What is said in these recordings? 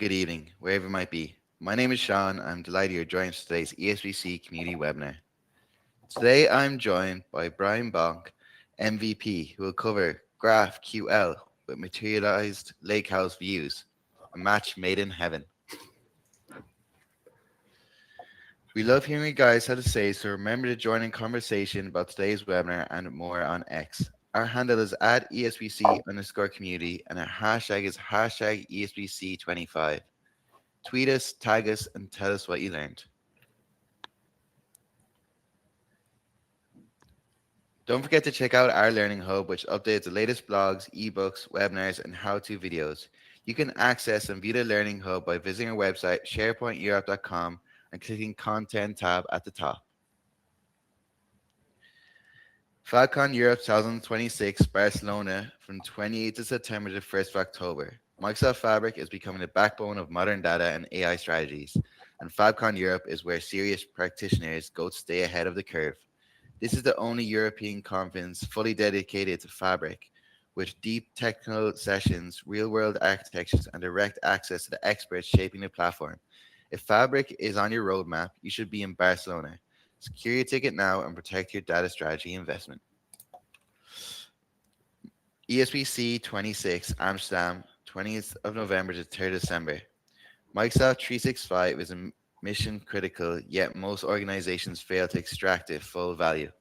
good evening, wherever it might be. My name is Sean. I'm delighted you're joining us for today's ESPC community webinar. Today I'm joined by Brian Bonk, MVP, who will cover GraphQL with materialized Lakehouse views, a match made in heaven. We love hearing you guys have to say, so remember to join in conversation about today's webinar and more on X. Our handle is at ESPC_community and our hashtag is hashtag ESPC25. Tweet us, tag us, and tell us what you learned. Don't forget to check out our Learning Hub, which updates the latest blogs, ebooks, webinars, and how-to videos. You can access and view the Learning Hub by visiting our website, sharepointeurope.com, and clicking Content tab at the top. Falcon Europe 2026 Barcelona from 28th of September to 1st of October. Microsoft Fabric is becoming the backbone of modern data and AI strategies, and FabCon Europe is where serious practitioners go to stay ahead of the curve. This is the only European conference fully dedicated to Fabric, with deep technical sessions, real-world architectures, and direct access to the experts shaping the platform. If Fabric is on your roadmap, you should be in Barcelona. Secure your ticket now and protect your data strategy investment. ESPC 26 Amsterdam, 20th of November to 3rd December. Microsoft 365 is a mission critical, yet most organizations fail to extract its full value.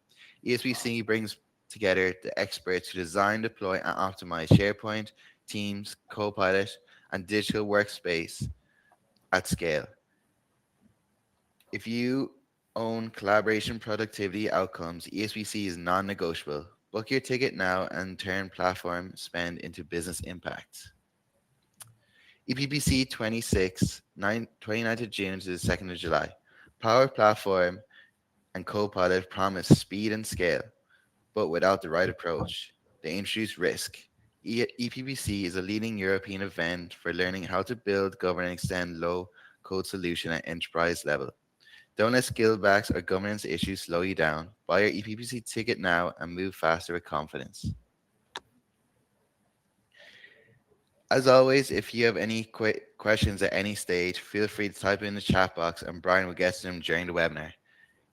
ESPC brings together the experts who design, deploy, and optimize SharePoint, Teams, Copilot, and digital workspace at scale. If you own collaboration productivity outcomes, ESPC is non-negotiable. Book your ticket now and turn platform spend into business impact. EPPC 26, 29th of June to the 2nd of July. Power Platform and Copilot promise speed and scale, but without the right approach. They introduce risk. EPPC is a leading European event for learning how to build, govern, and extend low-code solution at enterprise level. Don't let skill backs or governance issues slow you down. Buy your EPPC ticket now and move faster with confidence. As always, if you have any questions at any stage, feel free to type in the chat box and Brian will get to them during the webinar.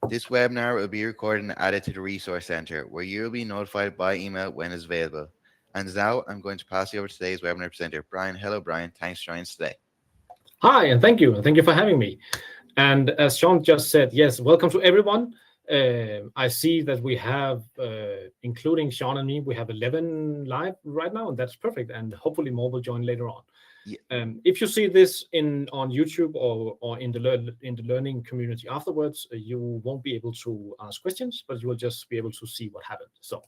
This webinar will be recorded and added to the Resource Center, where you will be notified by email when it's available. And now I'm going to pass you over to today's webinar presenter, Brian. Hello, Brian. Thanks for joining us today. Hi, and thank you. Thank you for having me. And as Sean just said, yes, welcome to everyone. I see that we have, including Sean and me, we have 11 live right now, and that's perfect. And hopefully more will join later on. Yeah. If you see this on YouTube or in the learning community afterwards, you won't be able to ask questions, but you will just be able to see what happened. So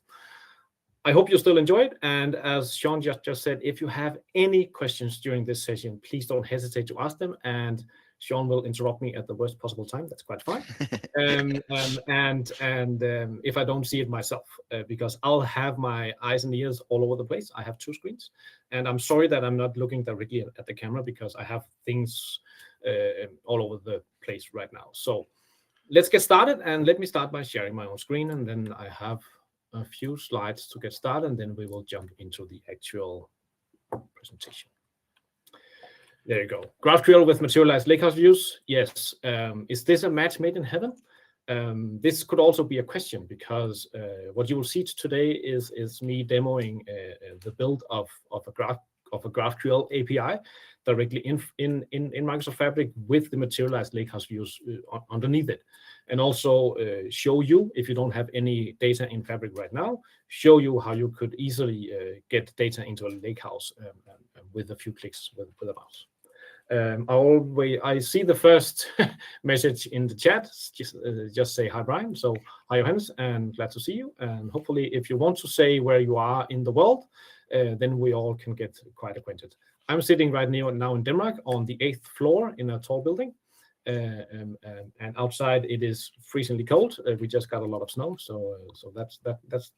I hope you still enjoy it. And as Sean just said, if you have any questions during this session, please don't hesitate to ask them. And Sean will interrupt me at the worst possible time. That's quite fine. If I don't see it myself, because I'll have my eyes and ears all over the place. I have two screens, and I'm sorry that I'm not looking directly at the camera because I have things all over the place right now. So let's get started, and let me start by sharing my own screen, and then I have a few slides to get started, and then we will jump into the actual presentation. There you go. GraphQL with materialized Lakehouse views. Yes. Is this a match made in heaven? This could also be a question because what you will see today is me demoing the build of a GraphQL API directly in Microsoft Fabric with the materialized Lakehouse views underneath it, and also show you, if you don't have any data in Fabric right now, show you how you could easily get data into a Lakehouse with a few clicks with a mouse. I see the first message in the chat. Just say hi, Brian. So hi, Johannes, and glad to see you. And hopefully, if you want to say where you are in the world, then we all can get quite acquainted. I'm sitting right now in Denmark on the 8th floor in a tall building. And outside it is freezingly cold. We just got a lot of snow, so that's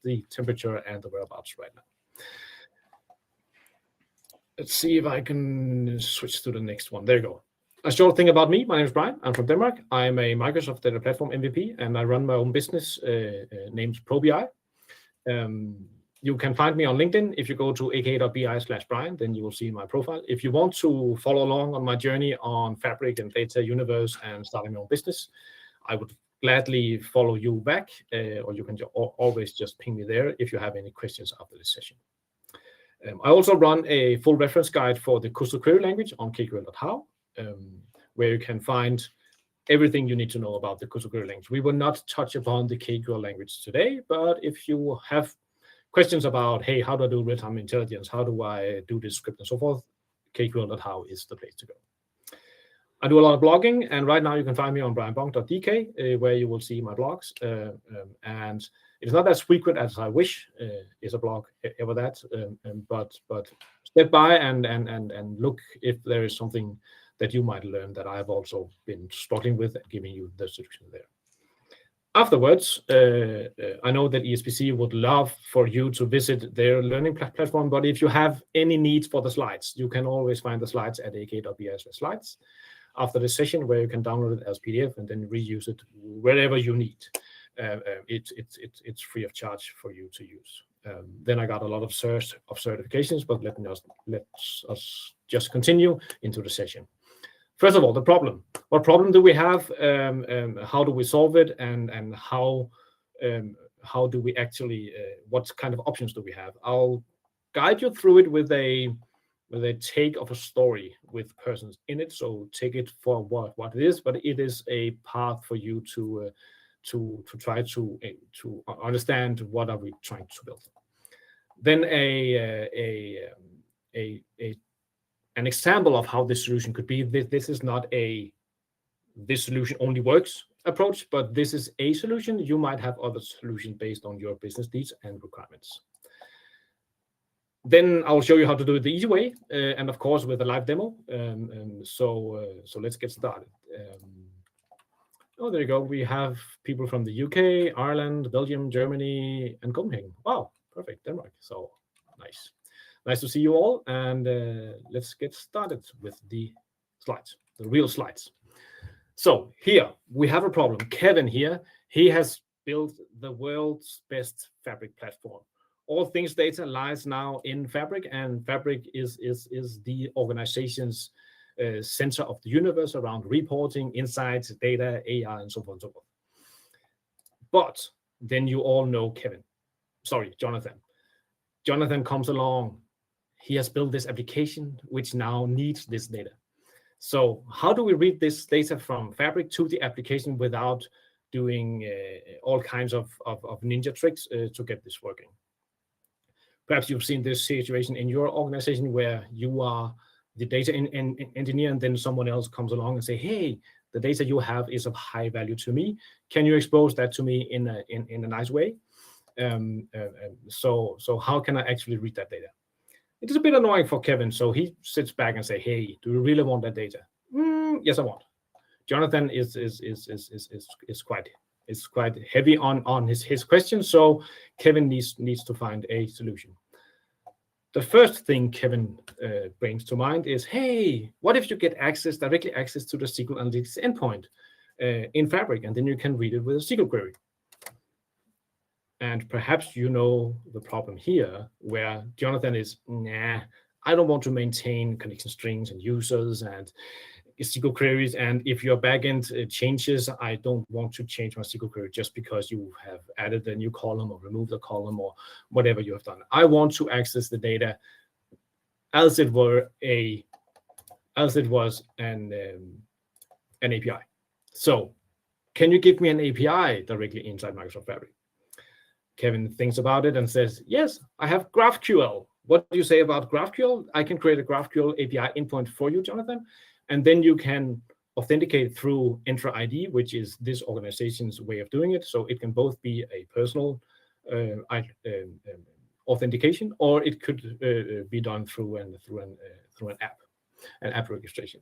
the temperature and the whereabouts right now. Let's see if I can switch to the next one. There you go. A short thing about me. My name is Brian. I'm from Denmark. I'm a Microsoft Data Platform MVP, and I run my own business named ProBI. You can find me on LinkedIn. If you go to aka.bi/Brian, then you will see my profile. If you want to follow along on my journey on Fabric and Data Universe and starting your own business, I would gladly follow you back, or you can always just ping me there if you have any questions after this session. I also run a full reference guide for the Custom Query language on kql.how, where you can find everything you need to know about the Custom Query language. We will not touch upon the KQL language today, but if you have questions about, hey, how do I do real-time intelligence? How do I do this script and so forth? kql.how is the place to go. I do a lot of blogging, and right now you can find me on brianbong.dk, where you will see my blogs. And it's not as frequent as I wish. Is a blog ever that? But step by and look if there is something that you might learn that I have also been struggling with and giving you the solution there. Afterwards, I know that ESPC would love for you to visit their learning platform, but if you have any needs for the slides, you can always find the slides at ak.bi/slides after the session, where you can download it as PDF and then reuse it wherever you need. It's free of charge for you to use. Then I got a lot of certifications, but let's us just continue into the session. First of all, the problem. What problem do we have? How do we solve it? And how do we actually? What kind of options do we have? I'll guide you through it with a take of a story with persons in it. So take it for what it is, but it is a path for you to try to understand what are we trying to build. Then an example of how this solution could be. This is not this solution only works approach, but this is a solution. You might have other solutions based on your business needs and requirements. Then I'll show you how to do it the easy way, and of course with a live demo. So let's get started. Oh, there you go. We have people from the UK, Ireland, Belgium, Germany, and Copenhagen. Wow, perfect. Denmark. So nice. Nice to see you all. And let's get started with the slides, the real slides. So here we have a problem. Kevin here, he has built the world's best Fabric platform. All things data lies now in Fabric, and Fabric is the organization's center of the universe around reporting, insights, data, AI, and so on and so forth. But then you all know Jonathan. Jonathan comes along. He has built this application which now needs this data. So how do we read this data from Fabric to the application without doing all kinds of ninja tricks to get this working? Perhaps you've seen this situation in your organization where you are the data engineer, and then someone else comes along and say, hey, the data you have is of high value to me. Can you expose that to me in a nice way? So how can I actually read that data? It is a bit annoying for Kevin, so he sits back and say, hey, do you really want that data? Yes, I want. Jonathan is quite heavy on his question, so Kevin needs to find a solution. The first thing Kevin brings to mind is, hey, what if you get directly access to the SQL Analytics endpoint in Fabric, and then you can read it with a SQL query? And perhaps you know the problem here, where Jonathan is, nah, I don't want to maintain connection strings and users and SQL queries. And if your backend changes, I don't want to change my SQL query just because you have added a new column or removed a column or whatever you have done. I want to access the data as it was an API. So can you give me an API directly inside Microsoft Fabric? Kevin thinks about it and says, yes, I have GraphQL. What do you say about GraphQL? I can create a GraphQL API endpoint for you, Jonathan. And then you can authenticate through Entra ID, which is this organization's way of doing it. So it can both be a personal authentication, or it could be done through an app registration.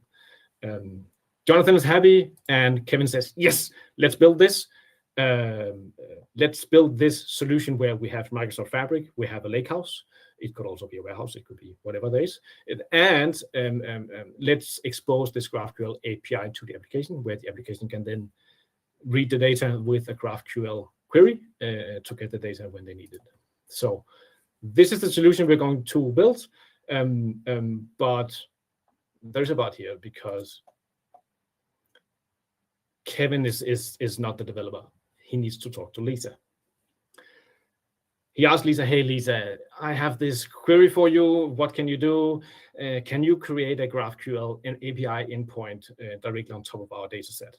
Jonathan is happy, and Kevin says, yes, let's build this. Let's build this solution where we have Microsoft Fabric, we have a Lakehouse. It could also be a warehouse. It could be whatever there is. And let's expose this GraphQL API to the application, where the application can then read the data with a GraphQL query to get the data when they need it. So This is the solution we're going to build, but there's a but here because Kevin is not the developer. He needs to talk to Lisa. He asked Lisa, hey, Lisa, I have this query for you. What can you do? Can you create a GraphQL and API endpoint directly on top of our data set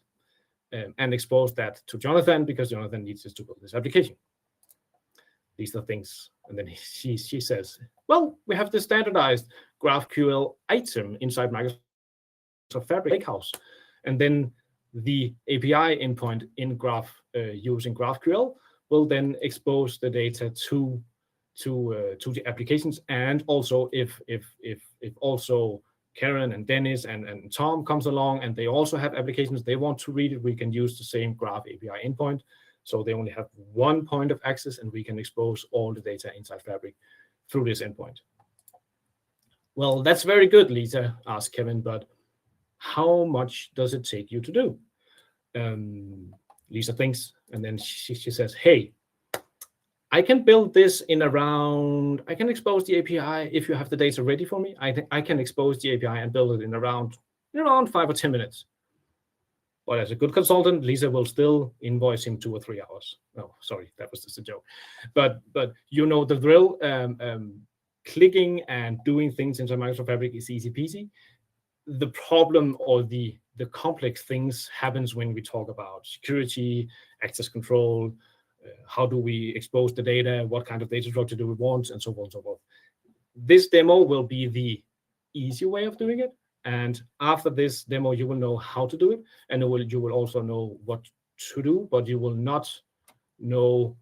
and expose that to Jonathan because Jonathan needs us to build this application? These are things. And then she says, well, we have this standardized GraphQL item inside Microsoft Fabric Lakehouse. And then the API endpoint in using GraphQL will then expose the data to the applications. And also if also Karen and Dennis and Tom comes along and they also have applications they want to read it, we can use the same Graph API endpoint. So they only have one point of access and we can expose all the data inside Fabric through this endpoint. Well, that's very good, Lisa, asked Kevin, but how much does it take you to do? Lisa thinks, and then she says, hey, I can build this in around, I can expose the API if you have the data ready for me. I can expose the API and build it in around 5 or 10 minutes. But as a good consultant, Lisa will still invoice him 2 or 3 hours. No, sorry, that was just a joke. But you know the drill. Clicking and doing things inside Microsoft Fabric is easy peasy. The problem or the complex things happens when we talk about security, access control, how do we expose the data, what kind of data structure do we want, and so on and so forth. This demo will be the easy way of doing it. And after this demo, you will know how to do it. And you will also know what to do, but you will not know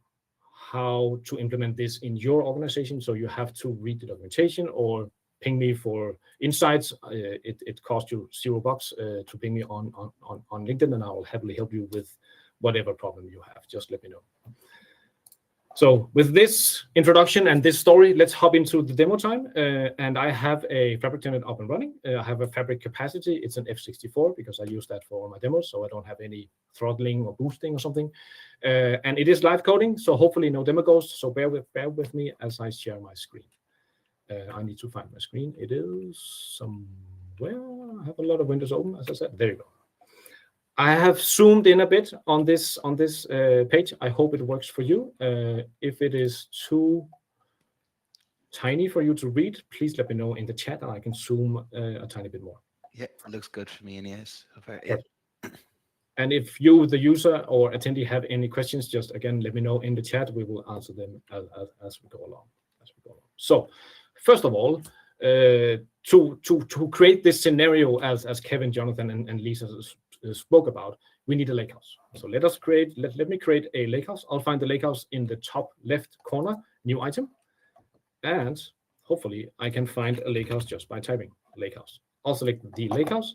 how to implement this in your organization. So you have to read the documentation or ping me for insights. It costs you $0 to ping me on LinkedIn, and I will happily help you with whatever problem you have. Just let me know. So with this introduction and this story, let's hop into the demo time. And I have a Fabric tenant up and running. I have a Fabric capacity. It's an F64 because I use that for all my demos, so I don't have any throttling or boosting or something. And it is live coding, so hopefully no demo ghosts. So bear with me as I share my screen. I need to find my screen. It is somewhere. I have a lot of windows open, as I said. There you go. I have zoomed in a bit on this page. I hope it works for you. If it is too tiny for you to read, please let me know in the chat and I can zoom a tiny bit more. Yeah, it looks good for me, and yes. Yeah. And if you, the user or attendee, have any questions, just again let me know in the chat. We will answer them as we go along. So, first of all, to create this scenario as Kevin, Jonathan, and Lisa spoke about, we need a lakehouse. So let me create a lakehouse. I'll find the lakehouse in the top left corner, new item, and hopefully I can find a lakehouse just by typing lakehouse. I'll select the lakehouse.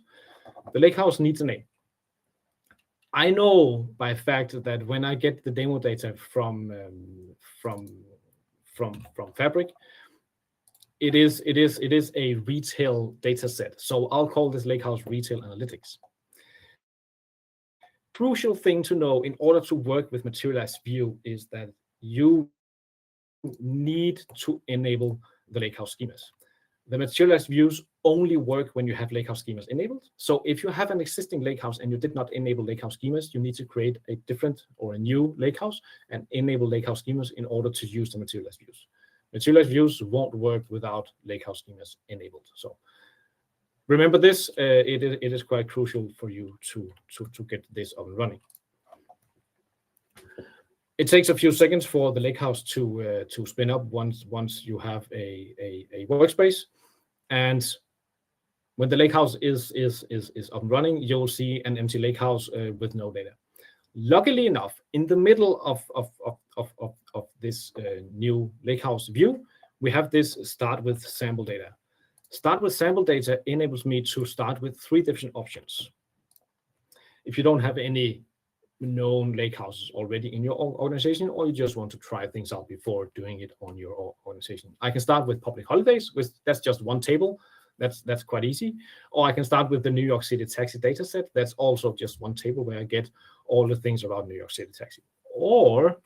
The lakehouse needs a name. I know by fact that when I get the demo data from Fabric, it is a retail data set. So I'll call this lakehouse retail analytics. Crucial thing to know in order to work with Materialized View is that you need to enable the Lakehouse schemas. The Materialized views only work when you have Lakehouse schemas enabled. So if you have an existing Lakehouse and you did not enable Lakehouse schemas, you need to create a different or a new Lakehouse and enable Lakehouse schemas in order to use the Materialized views. Materialized views won't work without Lakehouse schemas enabled. So remember this, it is quite crucial for you to get this up and running. It takes a few seconds for the Lakehouse to spin up once you have a workspace, and when the Lakehouse is up and running, you'll see an empty Lakehouse with no data. Luckily enough, in the middle of this new Lakehouse view, we have this start with sample data. Start with sample data enables me to start with 3 different options. If you don't have any known Lakehouses already in your organization, or you just want to try things out before doing it on your organization, I can start with public holidays. That's just one table. That's quite easy. Or I can start with the New York City taxi data set. That's also just one table where I get all the things about New York City taxi. Or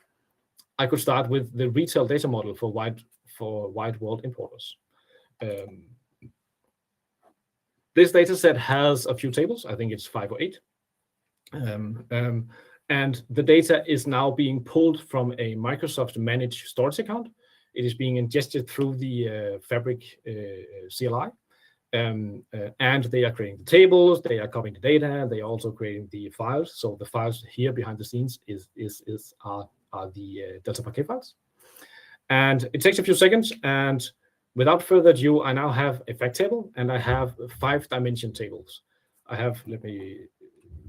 I could start with the retail data model for for wide world importers. This data set has a few tables. I think it's 5 or 8. And the data is now being pulled from a Microsoft managed storage account. It is being ingested through the Fabric CLI. And they are creating the tables, they are copying the data, they are also creating the files. So the files here behind the scenes are the Delta Parquet files. And it takes a few seconds. And without further ado, I now have a fact table and I have 5-dimension tables. I have, let me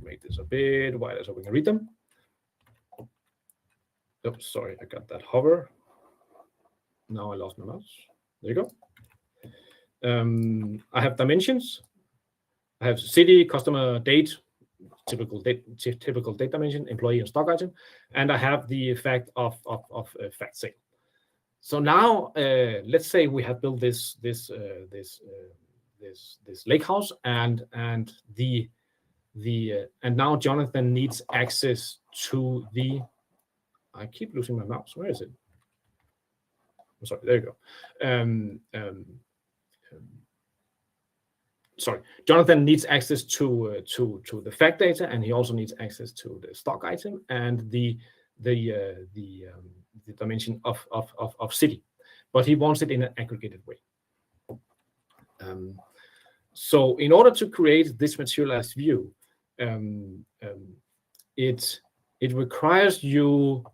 make this a bit wider so we can read them. Oops, sorry, I got that hover. Now I lost my mouse. There you go. I have dimensions. I have city, customer, date, typical date dimension, employee and stock item, and I have the effect of fact sale. So now, let's say we have built this Lakehouse, and now Jonathan needs access to the. I keep losing my mouse. Where is it? I'm sorry. There you go. Sorry, Jonathan needs access to the fact data, and he also needs access to the stock item and the dimension of city, but he wants it in an aggregated way. So in order to create this materialized view, it requires you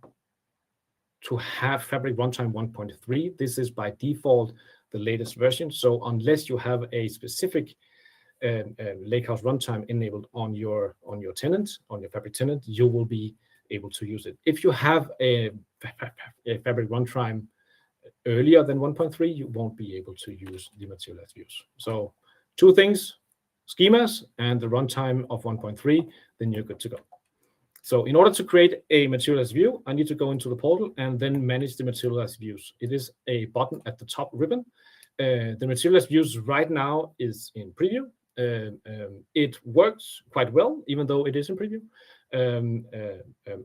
to have Fabric Runtime 1.3. This is by default the latest version. So unless you have a specific Lakehouse runtime enabled on your tenant, on your Fabric tenant, you will be able to use it. If you have a Fabric runtime earlier than 1.3, you won't be able to use the materialized views. So 2 things, schemas and the runtime of 1.3, then you're good to go. So in order to create a materialized view, I need to go into the portal and then manage the materialized views. It is a button at the top ribbon. The materialized views right now is in preview. It works quite well, even though it is in preview.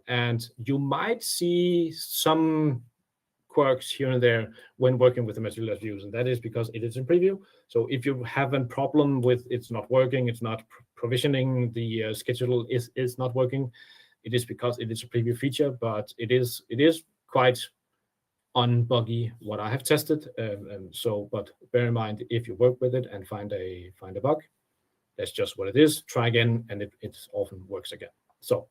And you might see some quirks here and there when working with the materialized views, and that is because it is in preview. So if you have a problem with it's not working, it's not provisioning, the schedule is not working, it is because it is a preview feature, but it is quite unbuggy what I have tested. But bear in mind, if you work with it and find a bug, that's just what it is. Try again, and it often works again. So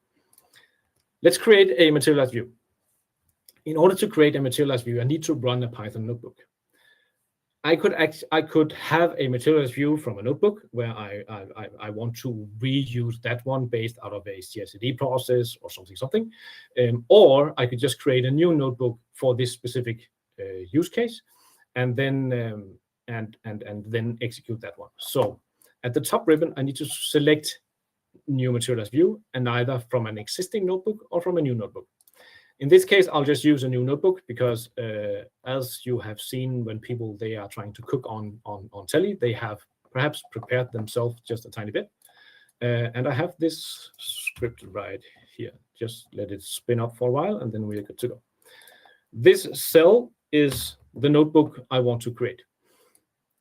let's create a materialized view. In order to create a materialized view, I need to run a Python notebook. I could have a materialized view from a notebook where I want to reuse that one based out of a CI/CD process or something, or I could just create a new notebook for this specific use case, and then then execute that one. So at the top ribbon, I need to select new materialized view, and either from an existing notebook or from a new notebook. In this case, I'll just use a new notebook because, as you have seen, when people they are trying to cook on telly, they have perhaps prepared themselves just a tiny bit. And I have this script right here. Just let it spin up for a while, and then we're good to go. This cell is the notebook I want to create.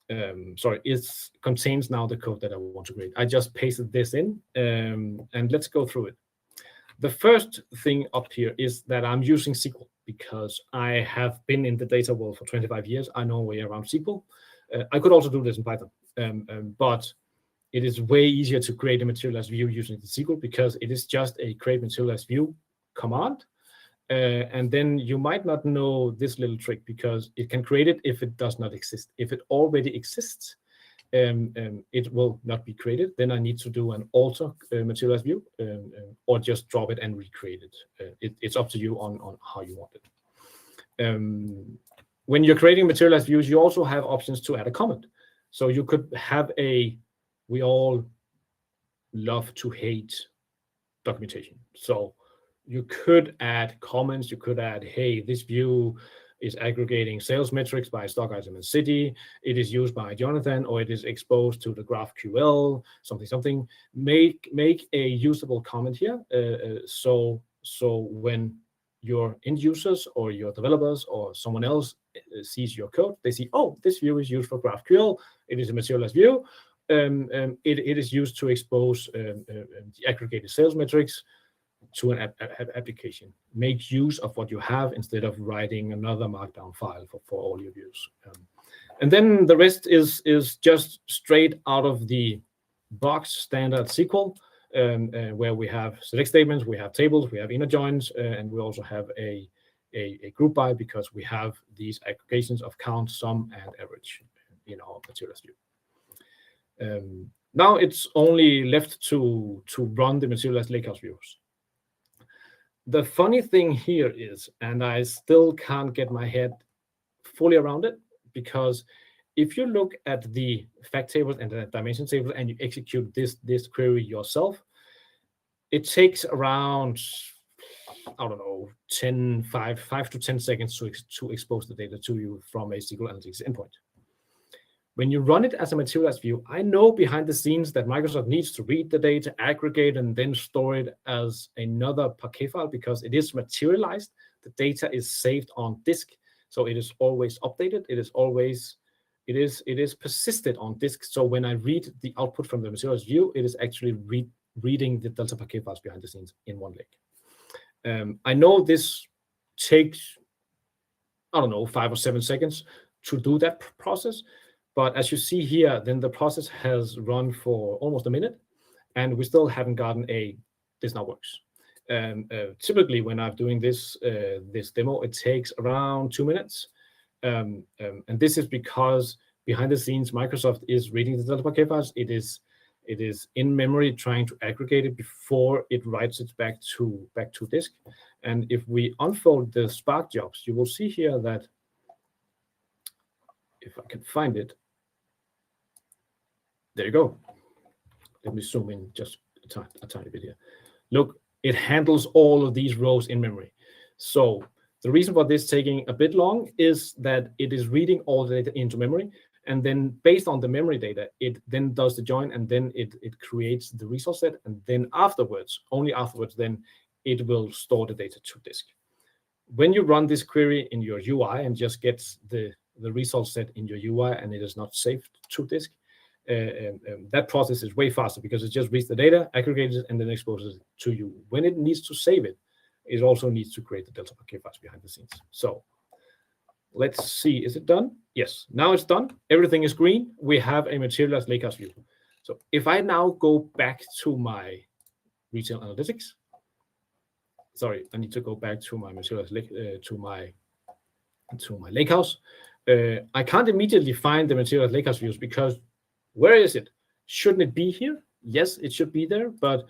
It contains now the code that I want to create. I just pasted this in, and let's go through it. The first thing up here is that I'm using SQL because I have been in the data world for 25 years. I know a way around SQL. I could also do this in Python, but it is way easier to create a materialized view using the SQL because it is just a create materialized view command. And then you might not know this little trick because it can create it if it does not exist. If it already exists, it will not be created. Then I need to do an alter materialized view or just drop it and recreate it. It's up to you on how you want it. When you're creating materialized views, you also have options to add a comment. So you could have we all love to hate documentation. So you could add comments. You could add, hey, this view is aggregating sales metrics by stock item and city. It is used by Jonathan, or it is exposed to the GraphQL, something. Make a usable comment here. So when your end users or your developers or someone else sees your code, they see, oh, this view is used for GraphQL. It is a materialized view. It is used to expose the aggregated sales metrics to an application. Make use of what you have instead of writing another markdown file for all your views. And then the rest is just straight out of the box standard SQL, where we have select statements, we have tables, we have inner joins, and we also have a group by, because we have these aggregations of count, sum, and average in our materialized view. Now it's only left to run the materialized Lakehouse views. The funny thing here is, and I still can't get my head fully around it, because if you look at the fact tables and the dimension table and you execute this query yourself, it takes around, I don't know, 5 to 10 seconds to expose the data to you from a SQL Analytics endpoint. When you run it as a materialized view, I know behind the scenes that Microsoft needs to read the data, aggregate, and then store it as another Parquet file, because it is materialized. The data is saved on disk, so it is always updated. It is persisted on disk. So when I read the output from the materialized view, it is actually reading the Delta Parquet files behind the scenes in one lake. I know this takes, I don't know, 5 or 7 seconds to do that process. But as you see here, then the process has run for almost a minute, and we still haven't gotten this now works. Typically, when I'm doing this demo, it takes around 2 minutes. And this is because behind the scenes, Microsoft is reading the Delta Parquet files. It is in memory trying to aggregate it before it writes it back to disk. And if we unfold the Spark jobs, you will see here that, if I can find it, there you go. Let me zoom in just a tiny bit here. Look, it handles all of these rows in memory. So the reason for this taking a bit long is that it is reading all the data into memory, and then based on the memory data, it then does the join, and then it creates the resource set, and then afterwards, only afterwards, then it will store the data to disk. When you run this query in your UI and just gets the resource set in your UI and it is not saved to disk, that process is way faster, because it just reads the data, aggregates it, and then exposes it to you. When it needs to save it, it also needs to create the Delta Parquet files behind the scenes. So let's see, is it done? Yes, now it's done. Everything is green. We have a materialized Lakehouse view. So if I now go back to my retail analytics, sorry, I need to go back to my materialized to my Lakehouse. I can't immediately find the materialized Lakehouse views, because where is it? Shouldn't it be here? Yes, it should be there, but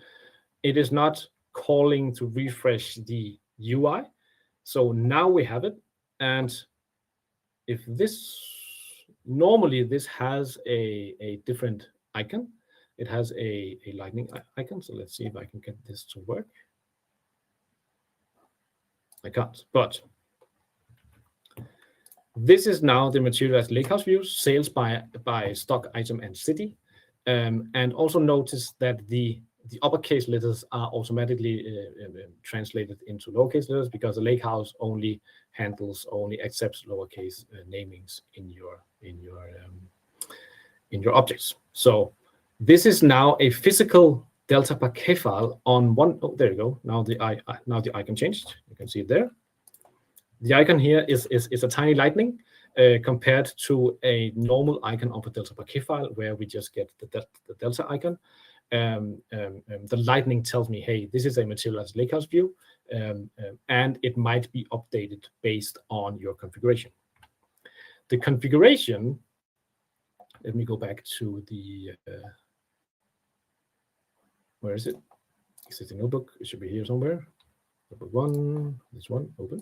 it is not calling to refresh the UI. So now we have it. And if this, normally this has a different icon. It has a lightning icon. So let's see if I can get this to work. I can't, but this is now the materialized Lakehouse views, sales by stock item and city. And also notice that the uppercase letters are automatically translated into lowercase letters, because the Lakehouse only accepts lowercase namings in your objects. So this is now a physical Delta Parquet file on one. Oh, there you go. Now the icon changed. You can see it there. The icon here is a tiny lightning compared to a normal icon of a Delta Parquet file, where we just get the Delta icon. The lightning tells me, hey, this is a materialized Lakehouse view, and it might be updated based on your configuration. The configuration, let me go back to the, where is it? Existing notebook, it should be here somewhere. Notebook 1, this one, open.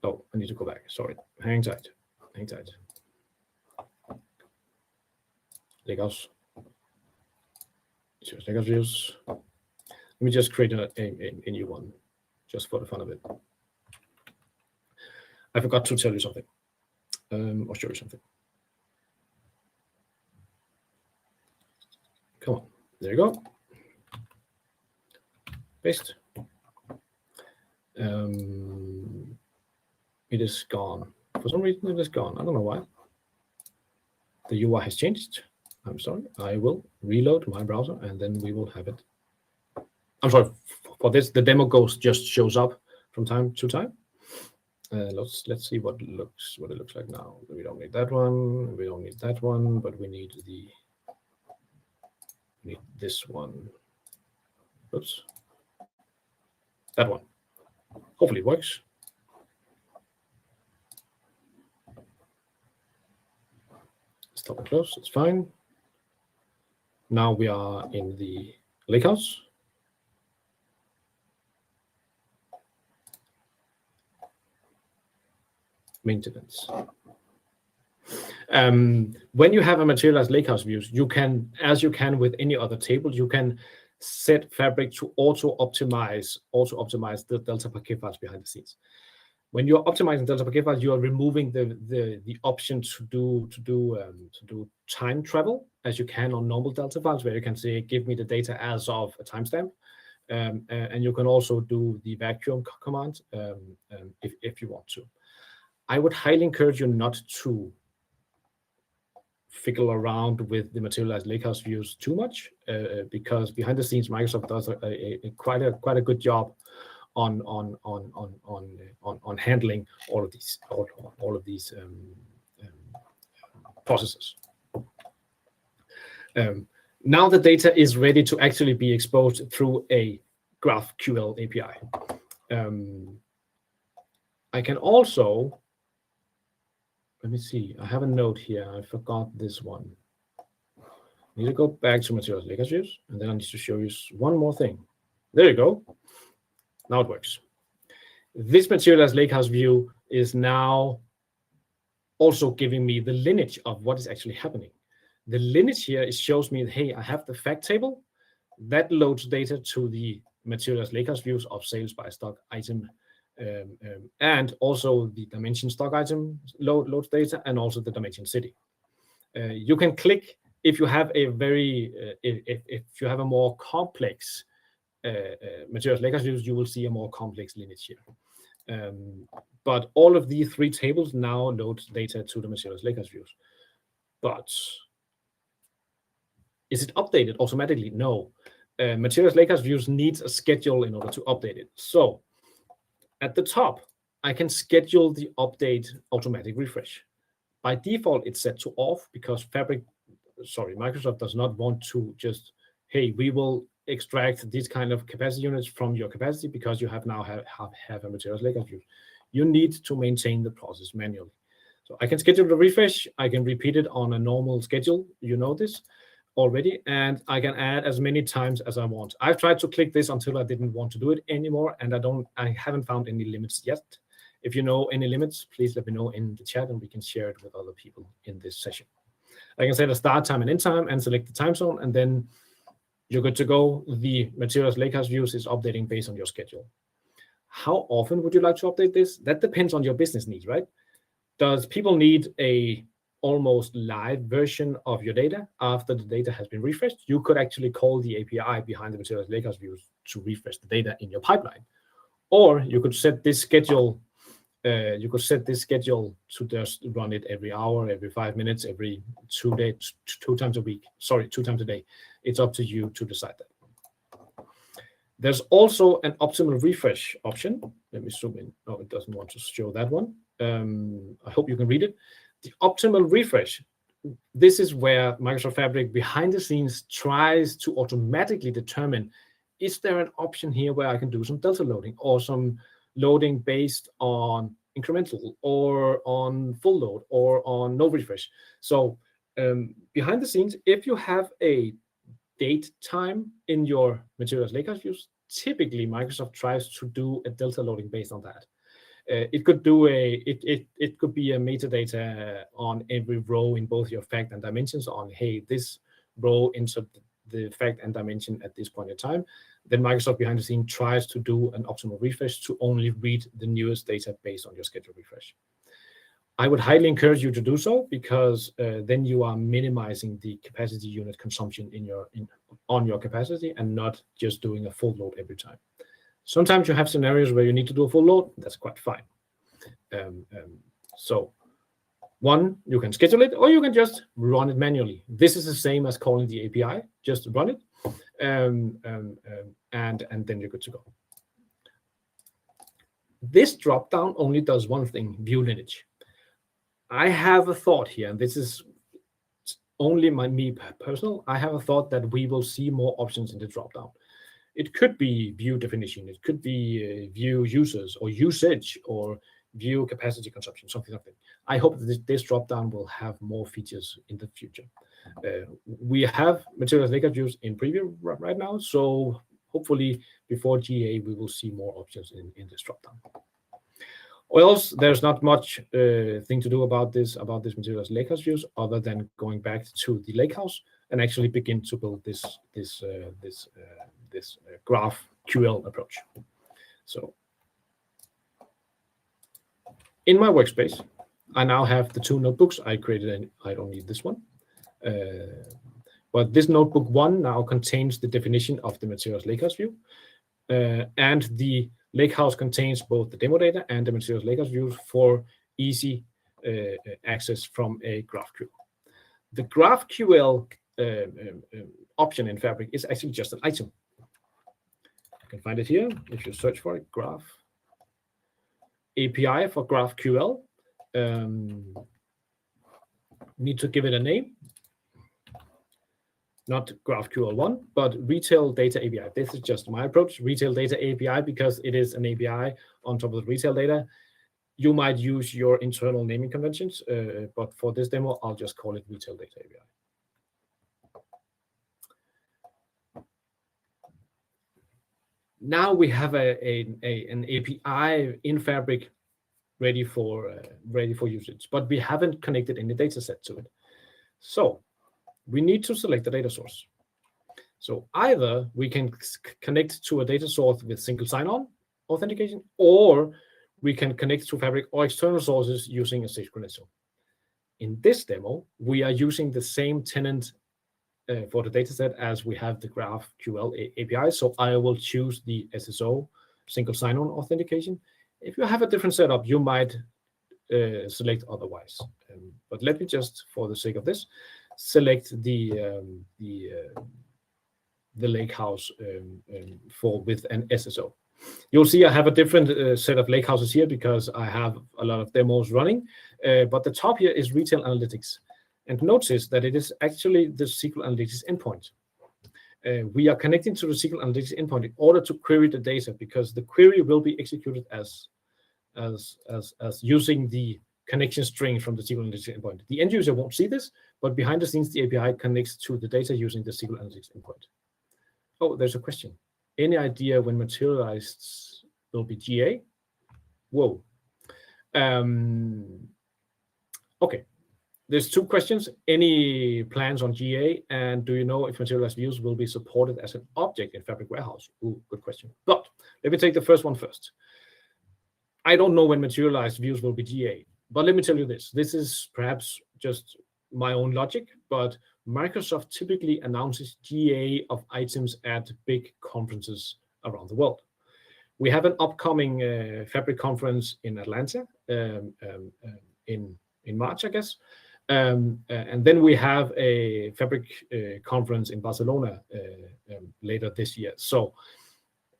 Oh, I need to go back. Sorry. Hang tight. Hang tight. Lakehouse. Lakehouse views. Let me just create a new one, just for the fun of it. I forgot to tell you something, or show you something. Come on. There you go. paste. It is gone. For some reason, it is gone. I don't know why. The UI has changed. I'm sorry. I will reload my browser, and then we will have it. I'm sorry for this. The demo just shows up from time to time. Let's see what it looks like now. We don't need that one. We don't need that one, but we need this one. Oops. That one. Hopefully it works. Stop and close. It's fine. Now we are in the Lakehouse. Maintenance. When you have a materialized Lakehouse views, you can, as you can with any other table, you can set Fabric to auto-optimize the Delta Packet files behind the scenes. When you're optimizing Delta Packet files, you are removing the option to do time travel, as you can on normal Delta files, where you can say, give me the data as of a timestamp. And you can also do the vacuum command if you want to. I would highly encourage you not to fiddle around with the materialized Lakehouse views too much, because behind the scenes, Microsoft does quite a good job on handling all of these processes. Now the data is ready to actually be exposed through a GraphQL API. I can also, let me see, I have a note here. I forgot this one. I need to go back to Materialized Lakehouse views, and then I need to show you one more thing. There you go. Now it works. This Materialized Lakehouse view is now also giving me the lineage of what is actually happening. The lineage here shows me, hey, I have the fact table that loads data to the Materialized Lakehouse views of sales by stock item, and also the dimension stock item loads data, and also the dimension city. You can click if you have a if you have a more complex Materialized Lakehouse views, you will see a more complex lineage here. But all of these three tables now load data to the Materialized Lakehouse views. But is it updated automatically? No. Materialized Lakehouse views needs a schedule in order to update it. So at the top, I can schedule the update automatic refresh. By default, it's set to off because Microsoft does not want to just, hey, we will extract these kind of capacity units from your capacity because you have now have a Materialized Lakehouse view. You need to maintain the process manually. So I can schedule the refresh. I can repeat it on a normal schedule. You know this already, and I can add as many times as I want. I've tried to click this until I didn't want to do it anymore, and I haven't found any limits yet. If you know any limits, please let me know in the chat, and we can share it with other people in this session. I can set a start time and end time and select the time zone, and then you're good to go. The Materialized Lakehouse views is updating based on your schedule. How often would you like to update this? That depends on your business needs, right? Does people need a almost live version of your data after the data has been refreshed? You could actually call the API behind the Materialized Lakehouse views to refresh the data in your pipeline. Or you could set this schedule. You could set this schedule to just run it every hour, every 5 minutes, every 2 days, 2 times a week. Sorry, 2 times a day. It's up to you to decide that. There's also an optimal refresh option. Let me zoom in. No, it doesn't want to show that one. I hope you can read it. The optimal refresh, this is where Microsoft Fabric behind the scenes tries to automatically determine, is there an option here where I can do some delta loading or some loading based on incremental or on full load or on no refresh. So behind the scenes, if you have a date time in your Materialized Lakehouse views, typically Microsoft tries to do a delta loading based on that. It could do it could be a metadata on every row in both your fact and dimensions on, hey, this row insert the fact and dimension at this point in time. Then Microsoft behind the scene tries to do an optimal refresh to only read the newest data based on your scheduled refresh. I would highly encourage you to do so because then you are minimizing the capacity unit consumption on your capacity and not just doing a full load every time. Sometimes you have scenarios where you need to do a full load. That's quite fine. So one, you can schedule it, or you can just run it manually. This is the same as calling the API. Just run it, and then you're good to go. This dropdown only does one thing: view lineage. I have a thought here, and this is only me personal. I have a thought that we will see more options in the dropdown. It could be view definition. It could be view users or usage or view capacity consumption, something like that. I hope that this dropdown will have more features in the future. We have Materialized Lakehouse views in preview right now, so hopefully before GA we will see more options in this dropdown. Or else there's not much thing to do about this Materialized Lakehouse views other than going back to the Lakehouse and actually begin to build this GraphQL approach. So in my workspace, I now have the two notebooks I created, and I don't need this one. But this notebook 1 now contains the definition of the Materialized Lakehouse view, and the Lakehouse contains both the demo data and the Materialized Lakehouse views for easy access from a GraphQL. The GraphQL option in Fabric is actually just an item. You can find it here if you search for it, Graph API for GraphQL. Need to give it a name. Not GraphQL 1, but Retail Data API. This is just my approach, Retail Data API, because it is an API on top of the retail data. You might use your internal naming conventions, but for this demo, I'll just call it Retail Data API. Now we have an API in Fabric ready for usage, but we haven't connected any data set to it. So we need to select the data source. So either we can connect to a data source with single sign-on authentication, or we can connect to Fabric or external sources using a safe credential. In this demo, we are using the same tenant for the dataset as we have the GraphQL API. So I will choose the SSO, single sign-on authentication. If you have a different setup, you might select otherwise. But let me just, for the sake of this, select the Lakehouse with an SSO. You'll see I have a different set of Lakehouses here because I have a lot of demos running. But the top here is Retail Analytics. And notice that it is actually the SQL Analytics endpoint. We are connecting to the SQL Analytics endpoint in order to query the data, because the query will be executed as using the connection string from the SQL Analytics endpoint. The end user won't see this, but behind the scenes, the API connects to the data using the SQL Analytics endpoint. Oh, there's a question. Any idea when Materialized will be GA? Whoa. Okay. There's two questions. Any plans on GA? And do you know if Materialized views will be supported as an object in Fabric Warehouse? Ooh, good question. But let me take the first one first. I don't know when Materialized views will be GA, but let me tell you this. This is perhaps just my own logic, but Microsoft typically announces GA of items at big conferences around the world. We have an upcoming Fabric conference in Atlanta in March, I guess. And then we have a Fabric conference in Barcelona later this year. So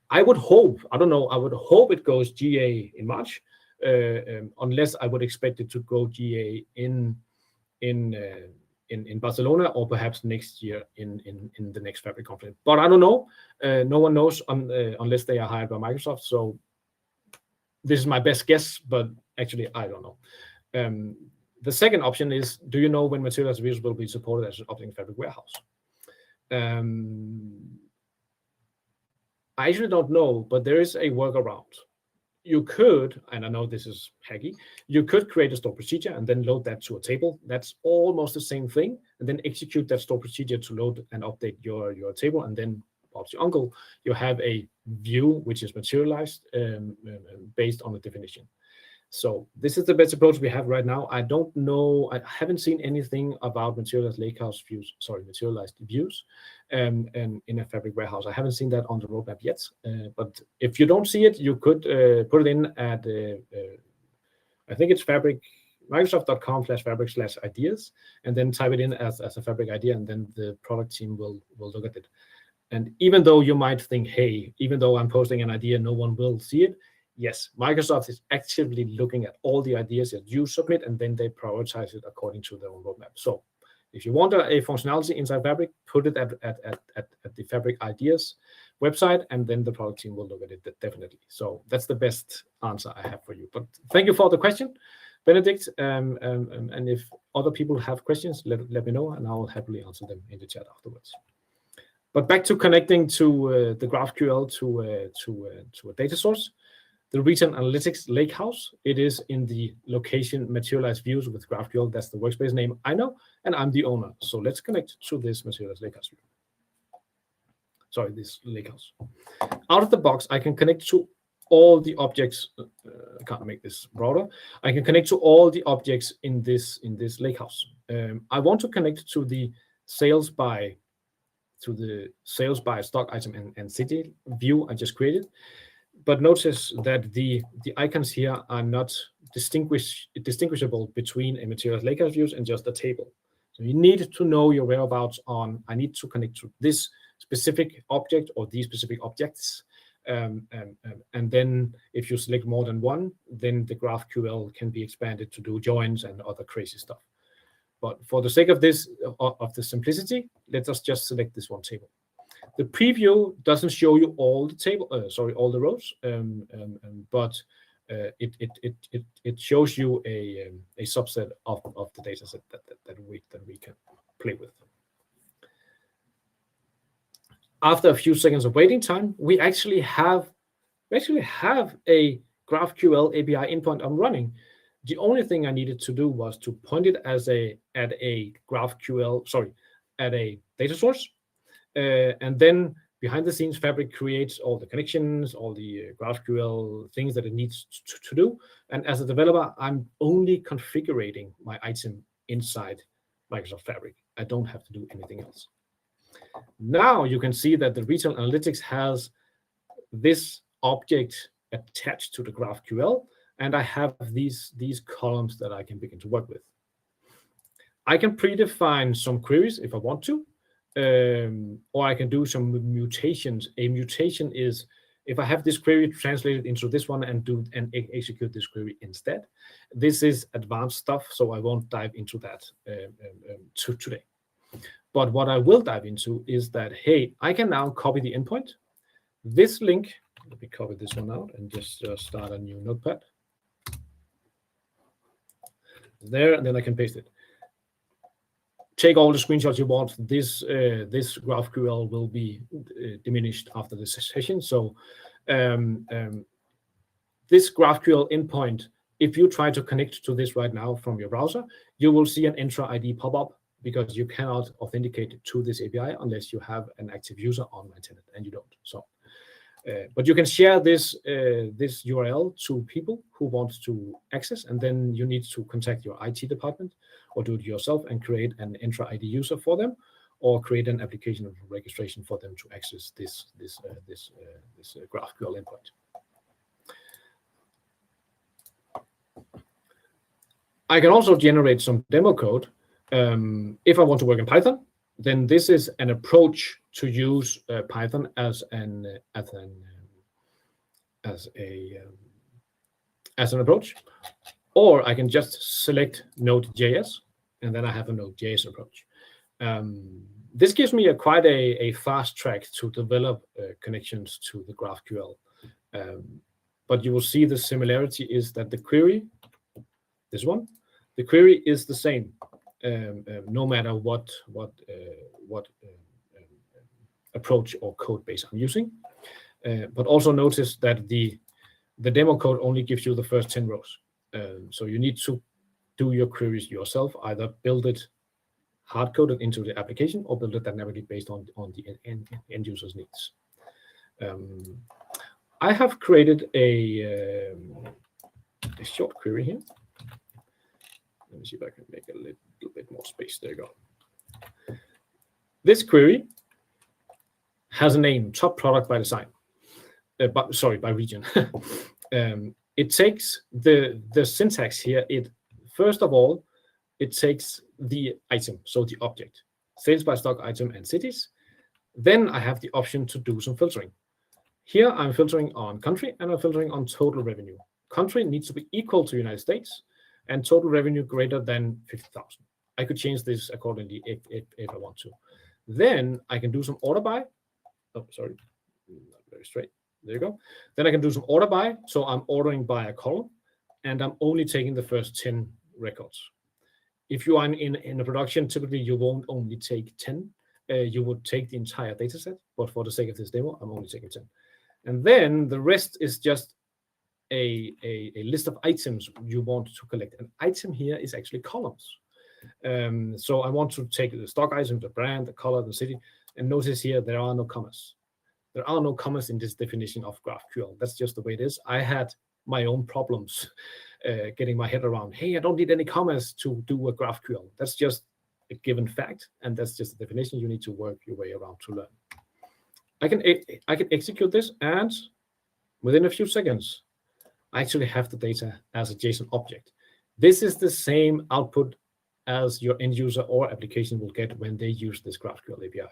I would hope, I don't know, I would hope it goes GA in March, unless I would expect it to go GA in Barcelona, or perhaps next year in the next Fabric conference. But I don't know. No one knows unless they are hired by Microsoft. So this is my best guess, but actually I don't know. The second option is, do you know when Materialized views will be supported as an object in Fabric Warehouse? I actually don't know, but there is a workaround. You could, and I know this is hacky, you could create a store procedure and then load that to a table. That's almost the same thing, and then execute that store procedure to load and update your table, and then Bob's your uncle, you have a view which is materialized based on the definition. So this is the best approach we have right now. I don't know, I haven't seen anything about materialized Lakehouse views, sorry, materialized views and in a Fabric warehouse. I haven't seen that on the roadmap yet. But if you don't see it, you could put it in at, I think it's Fabric, Microsoft.com/fabric/ideas, and then type it in as a Fabric idea, and then the product team will look at it. And even though you might think, hey, even though I'm posting an idea, no one will see it. Yes, Microsoft is actively looking at all the ideas that you submit, and then they prioritize it according to their own roadmap. So if you want a functionality inside Fabric, put it at the Fabric Ideas website, and then the product team will look at it definitely. So that's the best answer I have for you. But thank you for the question, Benedict. And if other people have questions, let me know, and I'll happily answer them in the chat afterwards. But back to connecting to the GraphQL to a data source. The Retail Analytics Lakehouse, it is in the location Materialized Views with GraphQL. That's the workspace name I know, and I'm the owner. So let's connect to this Materialized Lakehouse view. Sorry, this Lakehouse. Out of the box, I can connect to all the objects. I can't make this broader. I can connect to all the objects in this Lakehouse. I want to connect to the sales by stock item and city view I just created. But notice that the icons here are not distinguishable between a Materialized Lakehouse views and just a table. So you need to know your whereabouts on, I need to connect to this specific object or these specific objects. And then if you select more than one, then the GraphQL can be expanded to do joins and other crazy stuff. But for the sake of this, of the simplicity, let us just select this one table. The preview doesn't show you all the all the rows, but it shows you a subset of the data set that we can play with. After a few seconds of waiting time, we actually have a GraphQL API endpoint I'm running. The only thing I needed to do was to point it at a data source. And then behind the scenes, Fabric creates all the connections, all the GraphQL things that it needs to do. And as a developer, I'm only configuring my item inside Microsoft Fabric. I don't have to do anything else. Now you can see that the Retail Analytics has this object attached to the GraphQL, and I have these columns that I can begin to work with. I can predefine some queries if I want to. Or I can do some mutations. A mutation is if I have this query translated into this one and execute this query instead. This is advanced stuff, so I won't dive into that today. But what I will dive into is that, hey, I can now copy the endpoint. This link, let me copy this one out and just start a new notepad. There, and then I can paste it. Take all the screenshots you want. This GraphQL will be diminished after this session. So this GraphQL endpoint, if you try to connect to this right now from your browser, you will see an Entra ID pop up because you cannot authenticate to this API unless you have an active user on my tenant, and you don't. So, but you can share this URL to people who want to access, and then you need to contact your IT department or do it yourself and create an Entra ID user for them, or create an application of registration for them to access this GraphQL endpoint. I can also generate some demo code. If I want to work in Python, then this is an approach to use Python as an approach, or I can just select Node.js, and then I have a Node.js approach. This gives me quite a fast track to develop connections to the GraphQL. But you will see the similarity is that the query, this one, the query is the same, no matter what approach or code base I'm using. But also notice that the demo code only gives you the first 10 rows. So you need to do your queries yourself, either build it hard-coded into the application or build it dynamically based on the end user's needs. I have created a a short query here. Let me see if I can make a little bit more space. There you go. This query has a name, top product by design. By region. It takes the syntax here. First of all, it takes the item, so the object, sales by stock item and cities. Then I have the option to do some filtering. Here I'm filtering on country and I'm filtering on total revenue. Country needs to be equal to United States and total revenue greater than 50,000. I could change this accordingly if I want to. Then I can do some order by. Oh, sorry, not very straight. There you go. Then I can do some order by. So I'm ordering by a column and I'm only taking the first 10 records. If you are in a production, typically you won't only take 10. You would take the entire data set, but for the sake of this demo, I'm only taking 10. And then the rest is just a list of items you want to collect. An item here is actually columns. So I want to take the stock item, the brand, the color, the city, and notice here there are no commas. There are no commas in this definition of GraphQL. That's just the way it is. I had my own problems getting my head around, hey, I don't need any commas to do a GraphQL. That's just a given fact, and that's just the definition you need to work your way around to learn. I can execute this, and within a few seconds, I actually have the data as a JSON object. This is the same output as your end user or application will get when they use this GraphQL API.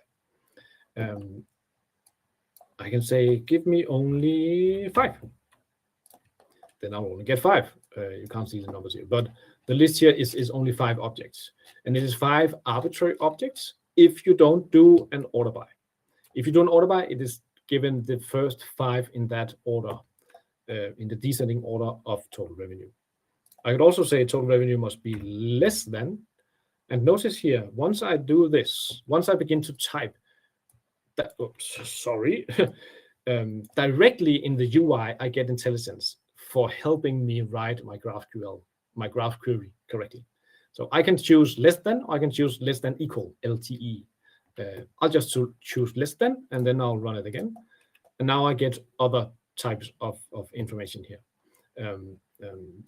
I can say, give me only 5. Then I'll only get 5. You can't see the numbers here, but the list here is only 5 objects. And it is 5 arbitrary objects if you don't do an order by. If you do an order by, it is given the first 5 in that order, in the descending order of total revenue. I could also say total revenue must be less than. And notice here, once I do this, once I begin to type, directly in the UI, I get intelligence for helping me write my GraphQL, my graph query correctly. So I can choose less than, or I can choose less than equal, LTE. I'll just choose less than, and then I'll run it again. And now I get other types of information here.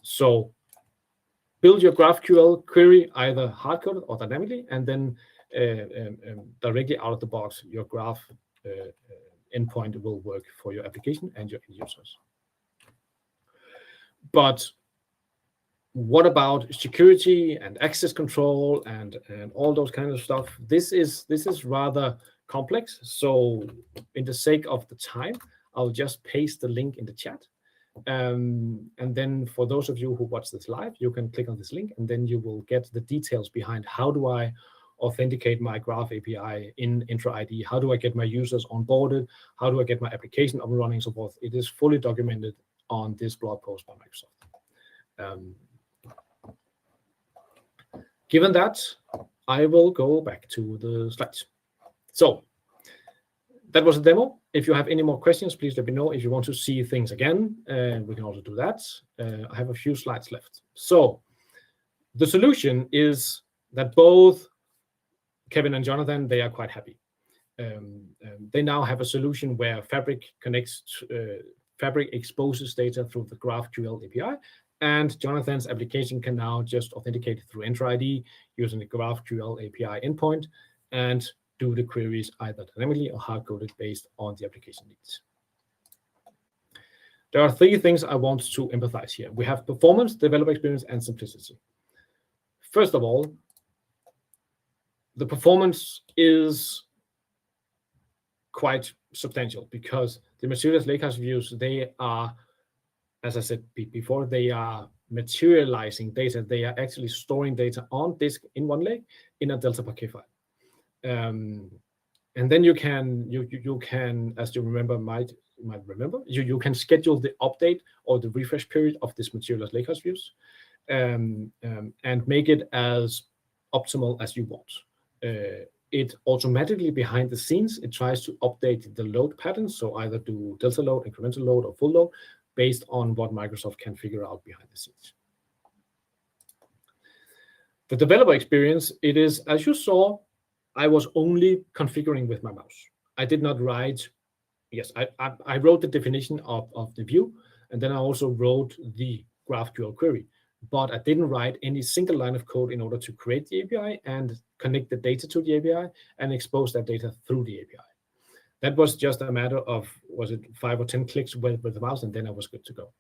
So build your GraphQL query either hard-coded or dynamically, and then directly out of the box, your graph endpoint will work for your application and your end users. But what about security and access control and all those kind of stuff? This is rather complex. So in the sake of the time, I'll just paste the link in the chat. And then for those of you who watch this live, you can click on this link, and then you will get the details behind how do I authenticate my Graph API in Intro ID? How do I get my users onboarded? How do I get my application up and running, and so forth? It is fully documented on this blog post by Microsoft. Given that, I will go back to the slides. So that was a demo. If you have any more questions, please let me know. If you want to see things again, we can also do that. I have a few slides left. So the solution is that both Kevin and Jonathan, they are quite happy. They now have a solution where Fabric connects, Fabric exposes data through the GraphQL API, and Jonathan's application can now just authenticate through Enter ID using the GraphQL API endpoint and do the queries either dynamically or hard-coded based on the application needs. There are 3 things I want to empathize here. We have performance, developer experience, and simplicity. First of all, the performance is quite substantial because the Materialized Lakehouse views, they are, as I said before, they are materializing data. They are actually storing data on disk in one lake in a Delta Parquet file. And then you can, as you remember, might remember, you can schedule the update or the refresh period of this Materialized Lakehouse views and make it as optimal as you want. It automatically behind the scenes, it tries to update the load patterns. So either do delta load, incremental load, or full load based on what Microsoft can figure out behind the scenes. The developer experience, it is, as you saw, I was only configuring with my mouse. I did not write, yes, I wrote the definition of the view, and then I also wrote the GraphQL query, but I didn't write any single line of code in order to create the API and connect the data to the API and expose that data through the API. That was just a matter of, was it 5 or 10 clicks with the mouse, and then I was good to go.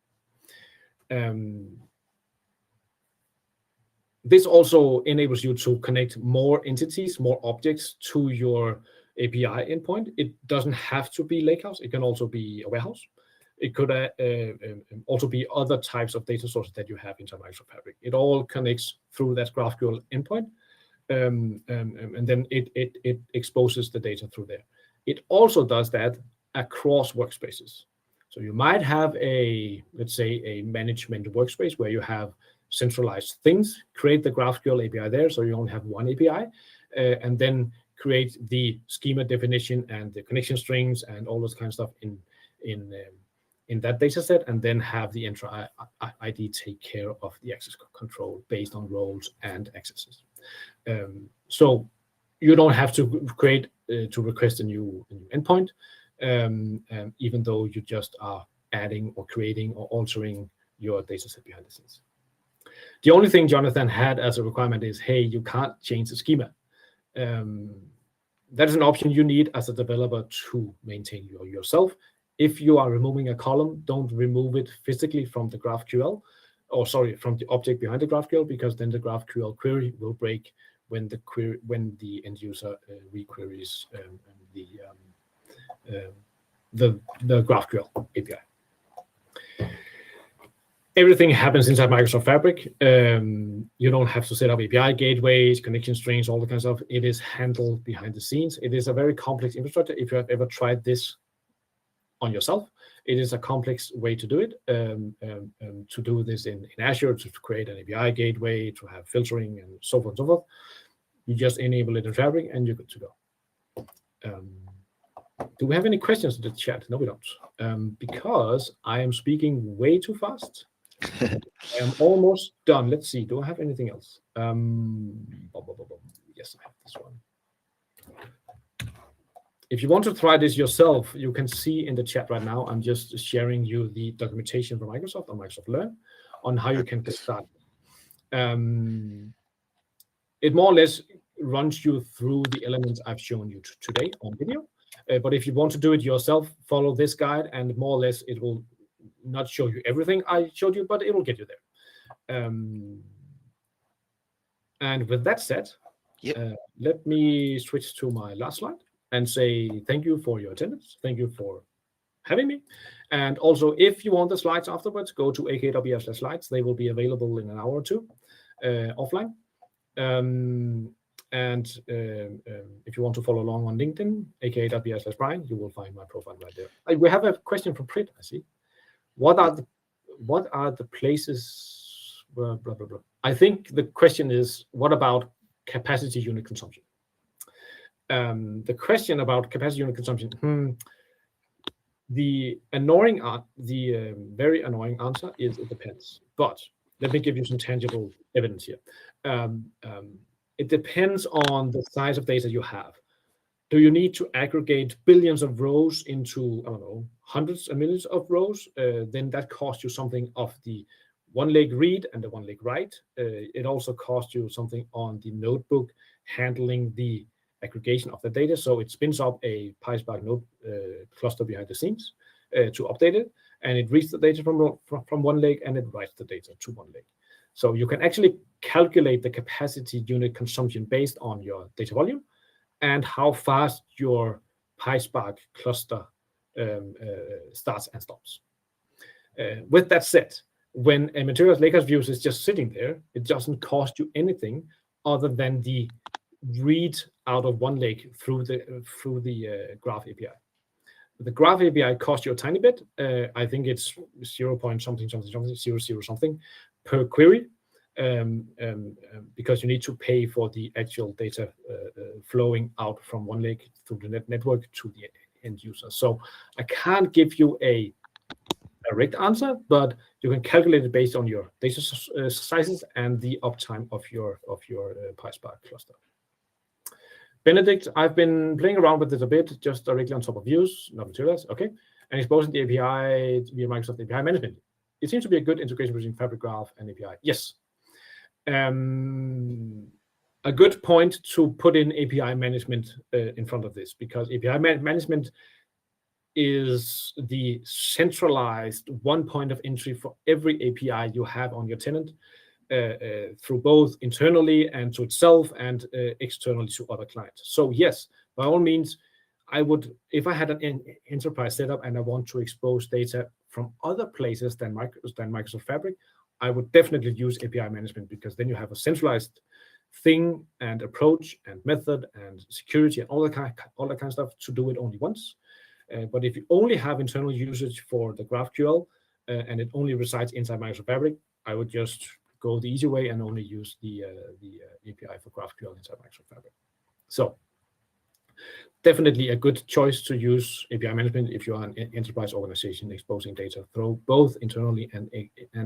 This also enables you to connect more entities, more objects to your API endpoint. It doesn't have to be Lakehouse. It can also be a warehouse. It could also be other types of data sources that you have inside Microsoft Fabric. It all connects through that GraphQL endpoint, and then it exposes the data through there. It also does that across workspaces. So you might have let's say, a management workspace where you have centralized things, create the GraphQL API there, so you only have one API, and then create the schema definition and the connection strings and all those kind of stuff in that data set, and then have the Entra ID take care of the access control based on roles and accesses. So you don't have to create to request a new endpoint, even though you just are adding or creating or altering your data set behind the scenes. The only thing Jonathan had as a requirement is, hey, you can't change the schema. That is an option you need as a developer to maintain yourself. If you are removing a column, don't remove it physically from the GraphQL, from the object behind the GraphQL, because then the GraphQL query will break when the end user requeries the GraphQL API. Everything happens inside Microsoft Fabric. You don't have to set up API gateways, connection strings, all the kind of stuff. It is handled behind the scenes. It is a very complex infrastructure. If you have ever tried this on yourself, it is a complex way to do it. To do this in Azure, to create an API gateway, to have filtering and so forth and so forth. You just enable it in Fabric and you're good to go. Do we have any questions in the chat? No, we don't. Because I am speaking way too fast. I am almost done. Let's see. Do I have anything else? Yes, I have this one. If you want to try this yourself, you can see in the chat right now, I'm just sharing you the documentation from Microsoft on Microsoft Learn on how you can get started. It more or less runs you through the elements I've shown you today on video. But if you want to do it yourself, follow this guide, and more or less it will not show you everything I showed you, but it will get you there. And with that said, let me switch to my last slide and say thank you for your attendance. Thank you for having me. And also, if you want the slides afterwards, go to aka.ws/slides. They will be available in an hour or two offline. And if you want to follow along on LinkedIn, aka.ws/Brian, you will find my profile right there. We have a question from Prit, I see. What are the places? Blah, blah, blah, blah. I think the question is, what about capacity unit consumption? The question about capacity unit consumption, the very annoying answer is it depends. But let me give you some tangible evidence here. It depends on the size of data you have. Do you need to aggregate billions of rows into, I don't know, hundreds of millions of rows? Then that costs you something of the one leg read and the one leg write. It also costs you something on the notebook handling the aggregation of the data. So it spins up a PySpark node cluster behind the scenes to update it. And it reads the data from one leg and it writes the data to one leg. So you can actually calculate the capacity unit consumption based on your data volume and how fast your PySpark cluster starts and stops. With that said, when a Materialized Lakehouse view is just sitting there, it doesn't cost you anything other than the read out of one lake through the Graph API. The Graph API costs you a tiny bit. I think it's 0. something 00 something per query, because you need to pay for the actual data flowing out from one lake through the network to the end user. So I can't give you a direct answer, but you can calculate it based on your data sizes and the uptime of your PySpark cluster. Benedict, I've been playing around with this a bit, just directly on top of views, not Materialized, okay, and exposing the API via Microsoft API management. it seems to be a good integration between Fabric Graph and API. Yes. A good point to put in API management in front of this, because API management is the centralized one point of entry for every API you have on your tenant, through both internally and to itself and externally to other clients. So yes, by all means, I would, if I had an enterprise setup and I want to expose data from other places than Microsoft Fabric, I would definitely use API management, because then you have a centralized thing and approach and method and security and all that kind of stuff to do it only once. But if you only have internal usage for the GraphQL and it only resides inside Microsoft Fabric, I would just go the easy way and only use the API for GraphQL inside Microsoft Fabric. So definitely a good choice to use API management if you are an enterprise organization exposing data through both internally and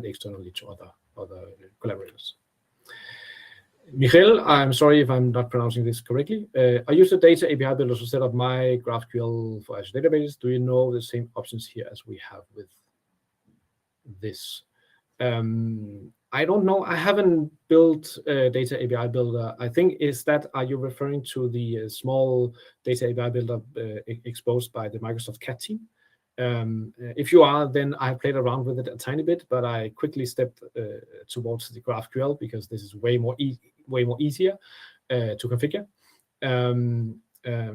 externally to other collaborators. Michael, I'm sorry if I'm not pronouncing this correctly. I use the data API builder to set up my GraphQL for Azure databases. Do you know the same options here as we have with this? I don't know. I haven't built a data API builder. I think are you referring to the small data API builder exposed by the Microsoft CAT team? If you are, then I played around with it a tiny bit, but I quickly stepped towards the GraphQL because this is way more easier to configure.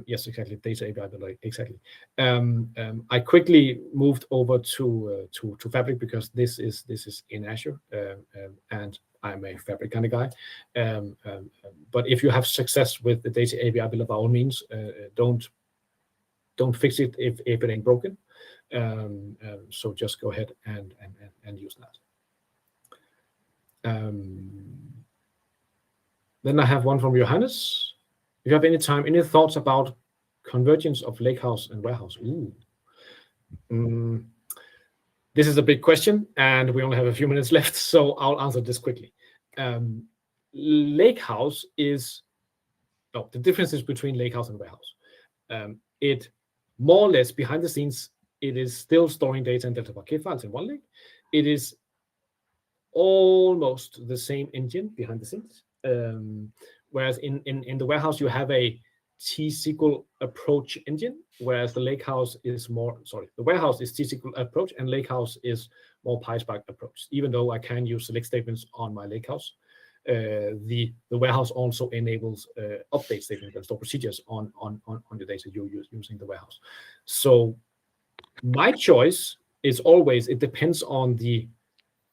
Yes, exactly. Data API builder, exactly. I quickly moved over to Fabric because this is in Azure, and I'm a Fabric kind of guy. But if you have success with the data API builder, by all means, don't fix it if it ain't broken. So just go ahead and use that. Then I have one from Johannes. If you have any thoughts about convergence of Lakehouse and Warehouse? This is a big question, and we only have a few minutes left, so I'll answer this quickly. Lakehouse is the differences between Lakehouse and Warehouse. It more or less behind the scenes, it is still storing data in Delta Parquet files in one lake. It is almost the same engine behind the scenes. Whereas in the Warehouse, you have a T-SQL approach engine, whereas the Lakehouse is the Warehouse is T-SQL approach and Lakehouse is more PySpark approach. Even though I can use select statements on my Lakehouse, the Warehouse also enables update statements and store procedures on the data you're using the Warehouse. So my choice is always, it depends on the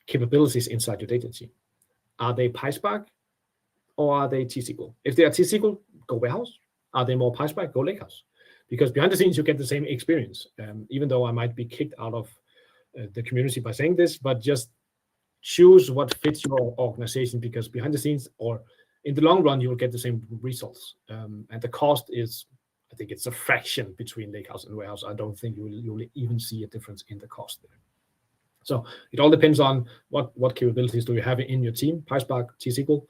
capabilities inside your data team. Are they PySpark or are they T-SQL? If they are T-SQL, go Warehouse. Are they more PySpark? Go Lakehouse. Because behind the scenes, you get the same experience. Even though I might be kicked out of the community by saying this, but just choose what fits your organization, because behind the scenes or in the long run, you will get the same results. And the cost is, I think it's a fraction between Lakehouse and Warehouse. I don't think you will even see a difference in the cost there. So it all depends on what capabilities do you have in your team, PySpark, T-SQL,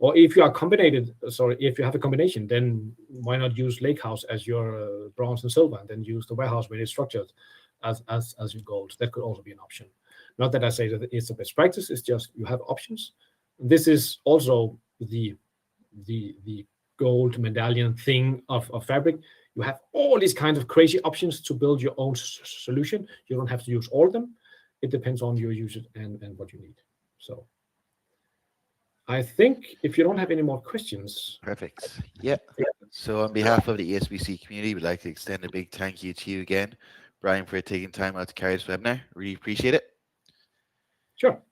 or if you are if you have a combination, then why not use Lakehouse as your bronze and silver, and then use the Warehouse when it's structured as your gold. That could also be an option. Not that I say that it's the best practice, it's just you have options. This is also the gold medallion thing of Fabric. You have all these kinds of crazy options to build your own solution. You don't have to use all of them. It depends on your usage and what you need. So I think if you don't have any more questions. Perfect. Yeah. So on behalf of the ESPC community, we'd like to extend a big thank you to you again, Brian, for taking time out to carry this webinar. Really appreciate it. Sure.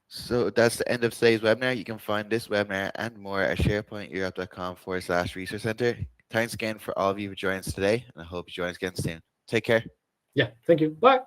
So that's the end of today's webinar. You can find this webinar and more at sharepointeurope.com/research center. Thanks again for all of you for joining us today, and I hope you join us again soon. Take care. Yeah, thank you. Bye.